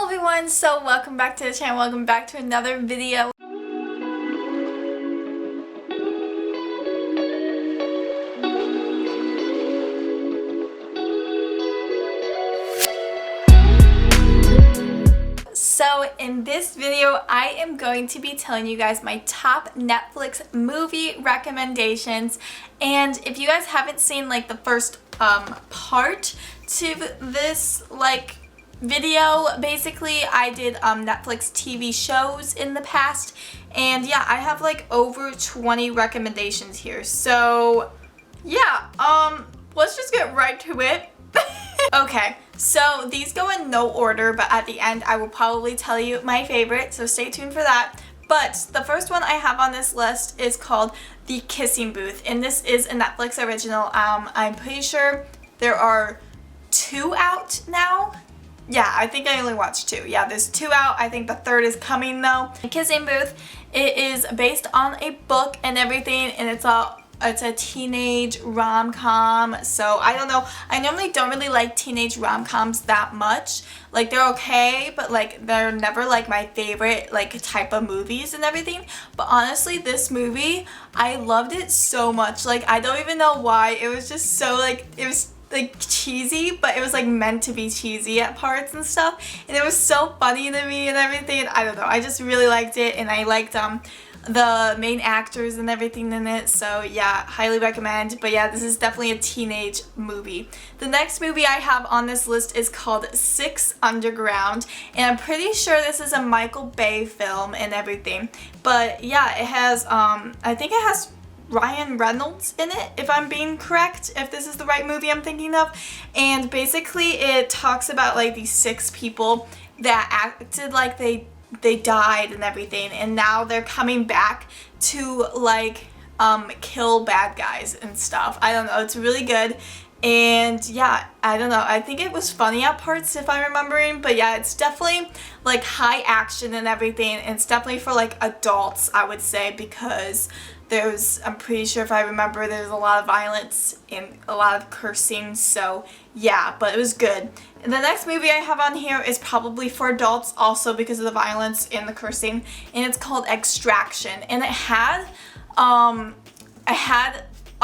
Hello everyone, so welcome back to the channel, welcome back to another video. So in this video, I am going to be telling you guys my top Netflix movie recommendations. And if you guys haven't seen like the first part to this video, basically I did Netflix TV shows in the past, and yeah, I have like over 20 recommendations here. So yeah, let's just get right to it. Okay, so these go in no order, but at the end I will probably tell you my favorite, so stay tuned for that. But the first one I have on this list is called The Kissing Booth, and this is a Netflix original. I'm pretty sure there are 2 out now. Yeah, I think I only watched 2. Yeah, there's 2 out. I think the 3rd is coming though. The Kissing Booth, it is based on a book and everything, and it's a teenage rom-com. So I don't know, I normally don't really like teenage rom-coms that much. Like, they're okay, but like they're never like my favorite like type of movies and everything. But honestly, this movie, I loved it so much. Like, I don't even know why. It was just so like, it was like cheesy, but it was like meant to be cheesy at parts and stuff, and it was so funny to me and everything. I don't know, I just really liked it, and I liked the main actors and everything in it. So yeah, highly recommend. But yeah, this is definitely a teenage movie. The next movie I have on this list is called 6 Underground, and I'm pretty sure this is a Michael Bay film and everything. But yeah, it has I think it has Ryan Reynolds in it, if I'm being correct, if this is the right movie I'm thinking of. And basically it talks about like these 6 people that acted like they died and everything, and now they're coming back to like kill bad guys and stuff. I don't know, it's really good. And yeah, I don't know, I think it was funny at parts if I'm remembering, but yeah, it's definitely like high action and everything, and it's definitely for like adults, I would say, because I'm pretty sure if I remember, there's a lot of violence and a lot of cursing. So yeah, but it was good. And the next movie I have on here is probably for adults also because of the violence and the cursing, and it's called Extraction. And it had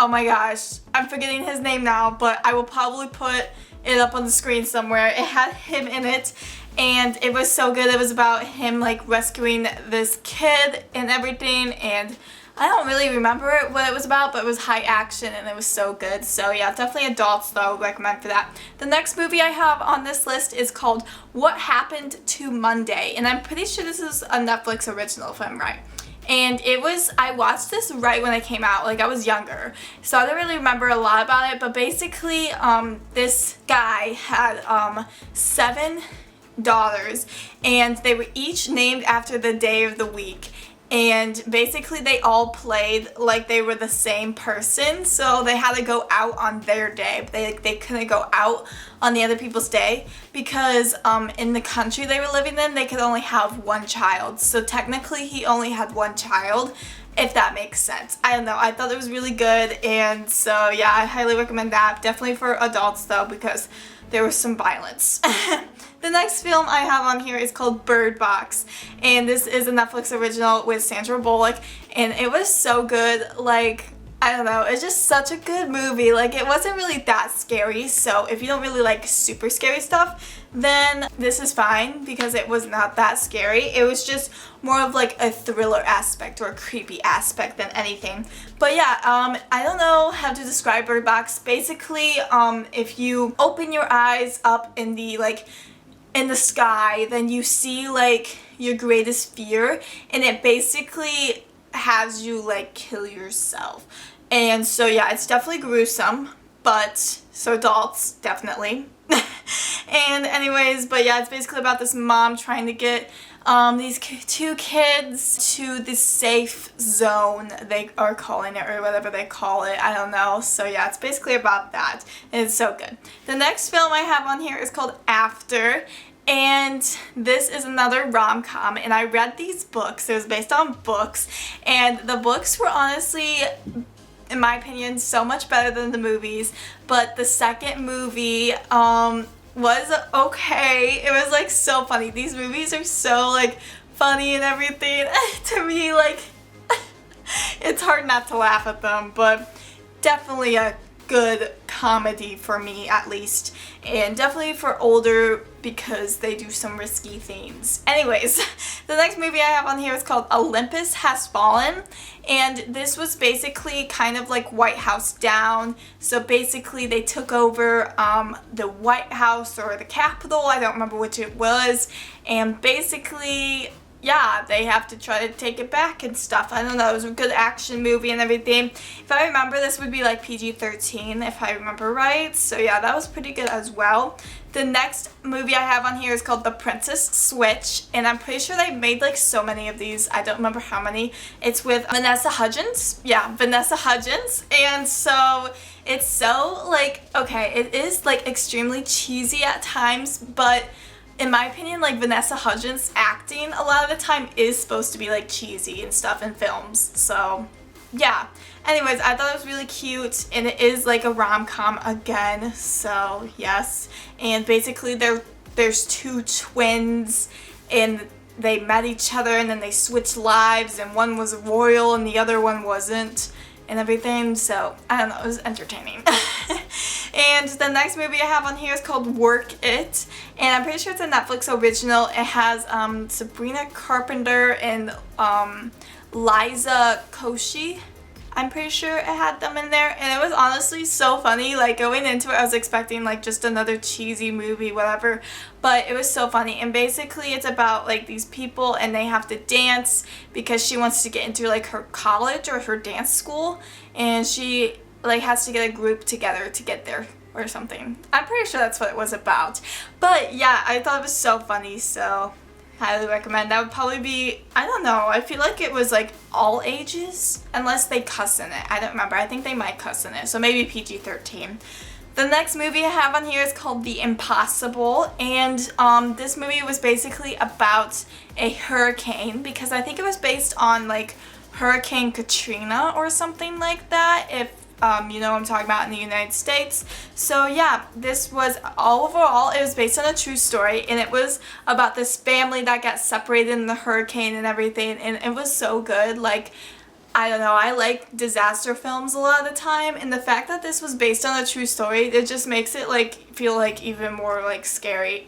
oh my gosh, I'm forgetting his name now, but I will probably put it up on the screen somewhere. It had him in it, and it was so good. It was about him like rescuing this kid and everything, and I don't really remember what it was about, but it was high action and it was so good. So yeah, definitely adults though, recommend for that. The next movie I have on this list is called What Happened to Monday, and I'm pretty sure this is a Netflix original if I'm right. And I watched this right when it came out, like I was younger, so I don't really remember a lot about it, but basically this guy had 7 daughters, and they were each named after the day of the week. And basically they all played like they were the same person, so they had to go out on their day. They couldn't go out on the other people's day because in the country they were living in, they could only have 1 child. So technically he only had 1 child, if that makes sense. I don't know, I thought it was really good, and so yeah, I highly recommend that. Definitely for adults though, because there was some violence. The next film I have on here is called Bird Box, and this is a Netflix original with Sandra Bullock, and it was so good. Like, I don't know, it's just such a good movie. Like, it wasn't really that scary, so if you don't really like super scary stuff, then this is fine because it was not that scary. It was just more of like a thriller aspect or a creepy aspect than anything. But yeah, I don't know how to describe Bird Box. Basically, if you open your eyes up in the sky, then you see like your greatest fear, and it basically has you like kill yourself. And so yeah, it's definitely gruesome, but so adults definitely. And anyways, but yeah, it's basically about this mom trying to get these 2 kids to the safe zone, they are calling it, or whatever they call it, I don't know. So yeah, it's basically about that, and it's so good. The next film I have on here is called After, and this is another rom-com, and I read these books. It was based on books, and the books were honestly, in my opinion, so much better than the movies, but the second movie was okay. It was like so funny. These movies are so like funny and everything. To me, like, it's hard not to laugh at them, but definitely a good comedy for me, at least, and definitely for older because they do some risky things. Anyways, the next movie I have on here is called Olympus Has Fallen, and this was basically kind of like White House Down. So basically they took over the White House or the Capitol, I don't remember which it was, and basically, yeah, they have to try to take it back and stuff. I don't know, it was a good action movie and everything. If I remember, this would be like PG-13 if I remember right. So yeah, that was pretty good as well. The next movie I have on here is called The Princess Switch, and I'm pretty sure they made like so many of these. I don't remember how many. It's with Vanessa Hudgens. Yeah, Vanessa Hudgens. And so it's so like, okay, it is like extremely cheesy at times, but in my opinion, like, Vanessa Hudgens acting a lot of the time is supposed to be like cheesy and stuff in films. So yeah, anyways, I thought it was really cute, and it is like a rom-com again, so yes. And basically there's two twins, and they met each other and then they switched lives, and one was royal and the other one wasn't, and everything. So I don't know, it was entertaining. And the next movie I have on here is called Work It, and I'm pretty sure it's a Netflix original. It has Sabrina Carpenter and Liza Koshy. I'm pretty sure it had them in there, and it was honestly so funny. Like, going into it, I was expecting like just another cheesy movie, whatever, but it was so funny. And basically it's about like these people, and they have to dance because she wants to get into like her college or her dance school, and she like has to get a group together to get there or something. I'm pretty sure that's what it was about. But yeah, I thought it was so funny, so highly recommend. That would probably be, I don't know, I feel like it was like all ages, unless they cuss in it. I don't remember. I think they might cuss in it, so maybe PG-13. The next movie I have on here is called The Impossible, and this movie was basically about a hurricane, because I think it was based on like Hurricane Katrina or something like that, if you know what I'm talking about, in the United States. So yeah, this was overall, it was based on a true story, and it was about this family that got separated in the hurricane and everything, and it was so good. Like, I don't know, I like disaster films a lot of the time, and the fact that this was based on a true story, it just makes it like feel like even more like scary.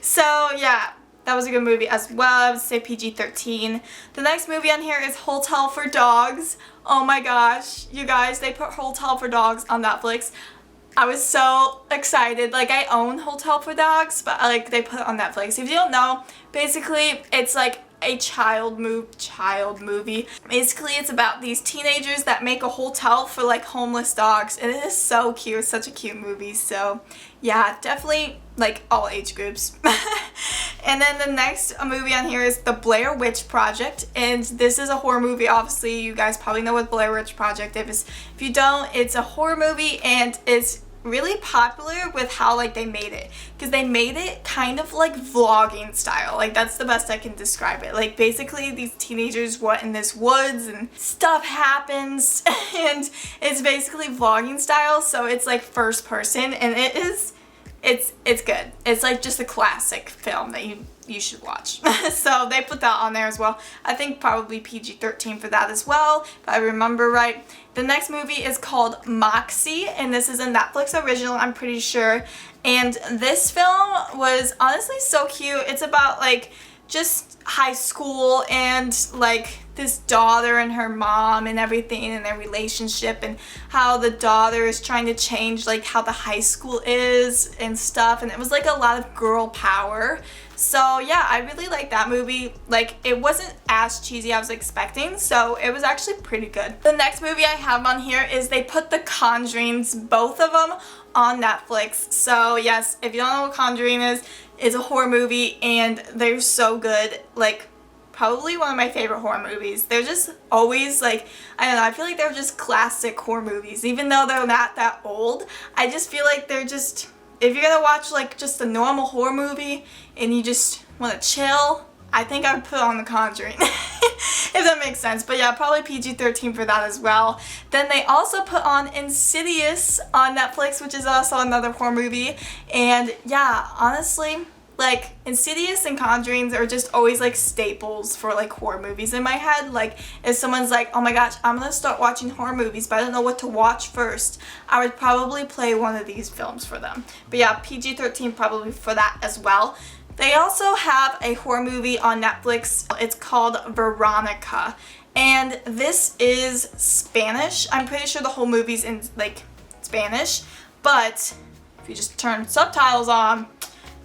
So yeah, that was a good movie as well. I would say PG-13. The next movie on here is Hotel for Dogs. Oh my gosh, you guys, they put Hotel for Dogs on Netflix. I was so excited. Like, I own Hotel for Dogs, but like they put it on Netflix. If you don't know, basically it's like a child movie. Basically it's about these teenagers that make a hotel for like homeless dogs, and it is so cute. It's such a cute movie. So yeah, definitely like all age groups. And then the next movie on here is The Blair Witch Project, and this is a horror movie. Obviously you guys probably know what Blair Witch Project is. If you don't, it's a horror movie, and it's really popular with how like they made it, because they made it kind of like vlogging style. Like, that's the best I can describe it. Like, basically these teenagers went in this woods and stuff happens, and it's basically vlogging style, so it's like first person, and it's good. It's like just a classic film that you should watch. So they put that on there as well. I think probably PG-13 for that as well, if I remember right. The next movie is called Moxie, and this is a Netflix original, I'm pretty sure. And this film was honestly so cute. It's about like just high school, and like this daughter and her mom and everything, and their relationship, and how the daughter is trying to change like how the high school is and stuff. And it was like a lot of girl power. So yeah, I really liked that movie. Like, it wasn't as cheesy as I was expecting, so it was actually pretty good. The next movie I have on here is they put The Conjurings, both of them, on Netflix. So yes, if you don't know what Conjuring is, it's a horror movie, and they're so good. Like, probably one of my favorite horror movies. They're just always like, I don't know, I feel like they're just classic horror movies. Even though they're not that old, I just feel like they're just, if you're gonna watch like just a normal horror movie and you just want to chill, I think I would put on The Conjuring. if that makes sense. But yeah, probably PG-13 for that as well. Then they also put on Insidious on Netflix, which is also another horror movie. And yeah, honestly, like, Insidious and Conjurings are just always like staples for like horror movies in my head. Like, if someone's like, oh my gosh, I'm gonna start watching horror movies but I don't know what to watch first, I would probably play one of these films for them. But yeah, PG-13 probably for that as well. They also have a horror movie on Netflix. It's called Veronica. And this is Spanish. I'm pretty sure the whole movie's in like Spanish. But if you just turn subtitles on,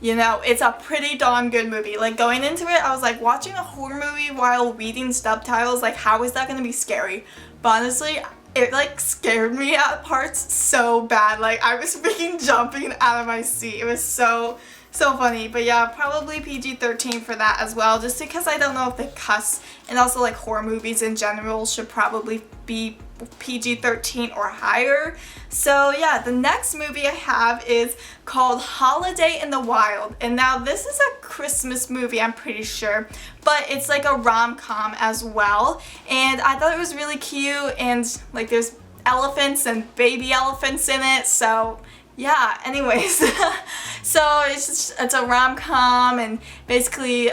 you know, it's a pretty darn good movie. Like, going into it, I was like, watching a horror movie while reading subtitles, like, how is that gonna be scary? But honestly, it like scared me at parts so bad. Like, I was freaking jumping out of my seat. It was so funny. But yeah, probably PG-13 for that as well, just because I don't know if they cuss, and also like horror movies in general should probably be PG-13 or higher. So yeah, the next movie I have is called Holiday in the Wild, and now this is a Christmas movie, I'm pretty sure, but it's like a rom-com as well, and I thought it was really cute, and like there's elephants and baby elephants in it, so yeah, anyways. So it's a rom-com, and basically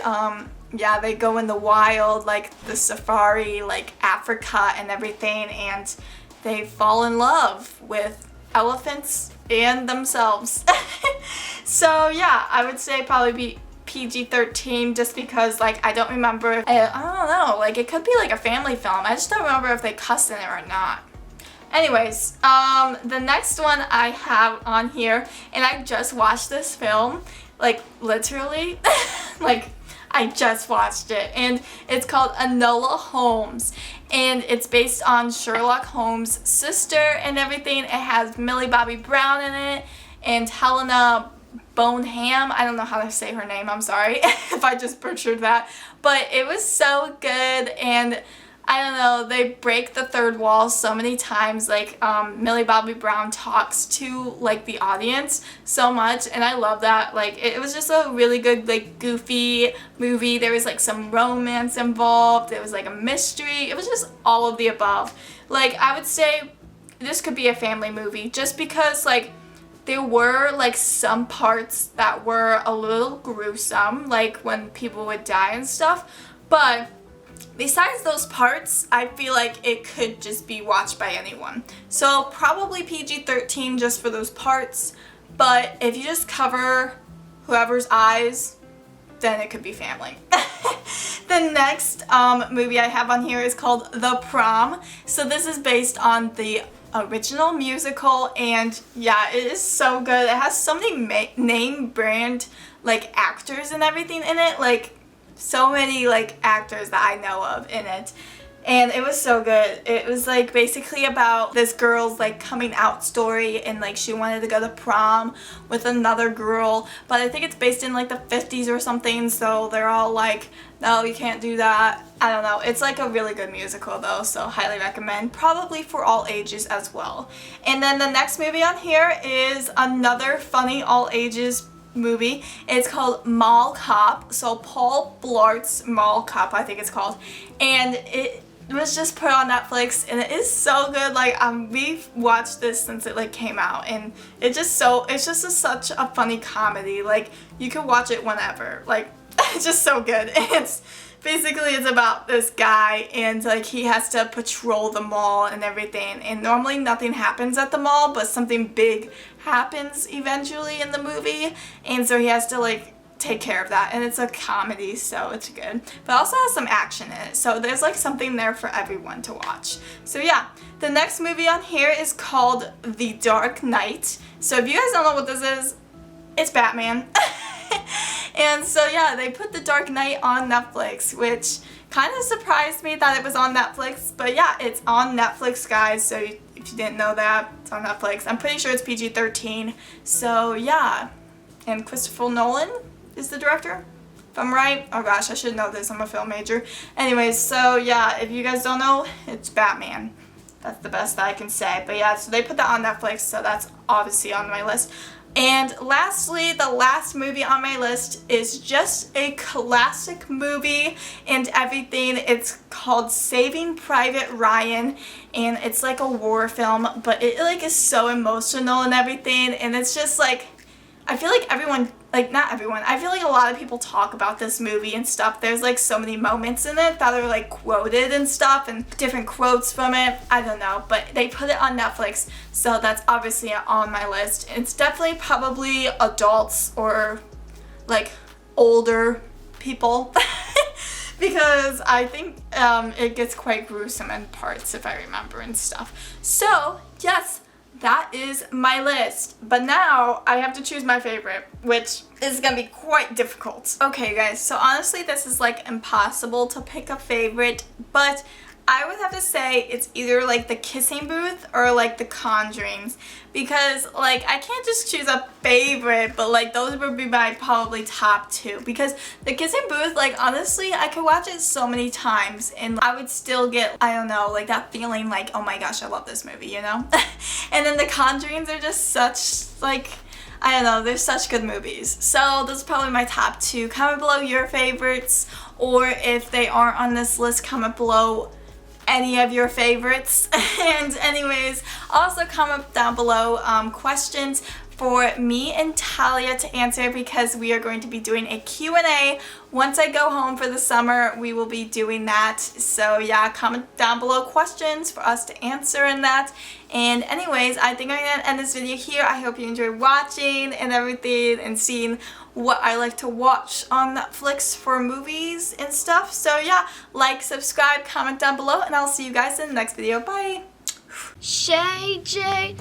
yeah, they go in the wild, like the safari, like Africa and everything, and they fall in love with elephants and themselves. So yeah, I would say probably be PG-13 just because like I don't remember, I don't know, like it could be like a family film. I just don't remember if they cussed in it or not. Anyways, the next one I have on here, and I just watched this film, like literally, like I just watched it, and it's called Enola Holmes, and it's based on Sherlock Holmes' sister and everything. It has Millie Bobby Brown in it, and Helena Bonham. I don't know how to say her name, I'm sorry if I just butchered that, but it was so good, and I don't know, they break the third wall so many times. Like, Millie Bobby Brown talks to, like, the audience so much, and I love that. Like, it was just a really good, like, goofy movie. There was, like, some romance involved. There was, like, a mystery. It was just all of the above. Like, I would say this could be a family movie just because, like, there were, like, some parts that were a little gruesome, like when people would die and stuff, but besides those parts, I feel like it could just be watched by anyone. So probably PG-13 just for those parts, but if you just cover whoever's eyes, then it could be family. The next movie I have on here is called The Prom. So this is based on the original musical, and yeah, it is so good. It has so many name brand like actors and everything in it, like so many like actors that I know of in it, and it was so good. It was like basically about this girl's like coming out story, and like she wanted to go to prom with another girl, but I think it's based in like the 50s or something, so they're all like, no, you can't do that. I don't know. It's like a really good musical though, so highly recommend, probably for all ages as well. And then the next movie on here is another funny all ages movie. It's called Mall Cop, so Paul Blart's Mall Cop, I think it's called, and it was just put on Netflix, and it is so good. Like, we've watched this since it like came out, and it's just such a funny comedy. Like, you can watch it whenever. Like, it's just so good. It's about this guy, and like he has to patrol the mall and everything, and normally nothing happens at the mall, but something big happens eventually in the movie, and so he has to like take care of that, and it's a comedy, so it's good, but also has some action in it, so there's like something there for everyone to watch. So yeah, the next movie on here is called The Dark Knight. So if you guys don't know what this is, it's Batman. And so yeah, they put The Dark Knight on Netflix, which kind of surprised me that it was on Netflix, but yeah, it's on Netflix, guys, so if you didn't know that, it's on Netflix. I'm pretty sure it's PG-13, so yeah. And Christopher Nolan is the director, if I'm right. Oh gosh, I should know this, I'm a film major. Anyways, so yeah, if you guys don't know, it's Batman. That's the best that I can say. But yeah, so they put that on Netflix, so that's obviously on my list. And lastly, the last movie on my list is just a classic movie and everything. It's called Saving Private Ryan, and it's like a war film, but it like is so emotional and everything, and it's just like, I feel like everyone, like not everyone, I feel like a lot of people talk about this movie and stuff. There's like so many moments in it that are like quoted and stuff and different quotes from it. I don't know, but they put it on Netflix, so that's obviously on my list. It's definitely probably adults or like older people because I think it gets quite gruesome in parts if I remember and stuff. So yes, that is my list. But now I have to choose my favorite, which is gonna be quite difficult. Okay guys, so honestly this is like impossible to pick a favorite, but I would have to say it's either like The Kissing Booth or like The Conjurings, because like I can't just choose a favorite, but like those would be my probably top two, because The Kissing Booth, like honestly I could watch it so many times and I would still get, I don't know, like that feeling like, oh my gosh, I love this movie, you know? And then The Conjurings are just such like, I don't know, they're such good movies. So those are probably my top two. Comment below your favorites, or if they aren't on this list, comment below any of your favorites. And anyways, also comment down below questions for me and Talia to answer, because we are going to be doing a Q&A. Once I go home for the summer, we will be doing that. So yeah, comment down below questions for us to answer in that. And anyways, I think I'm gonna end this video here. I hope you enjoyed watching and everything and seeing what I like to watch on Netflix for movies and stuff. So yeah, like, subscribe, comment down below, and I'll see you guys in the next video. Bye! ShayJVlogs!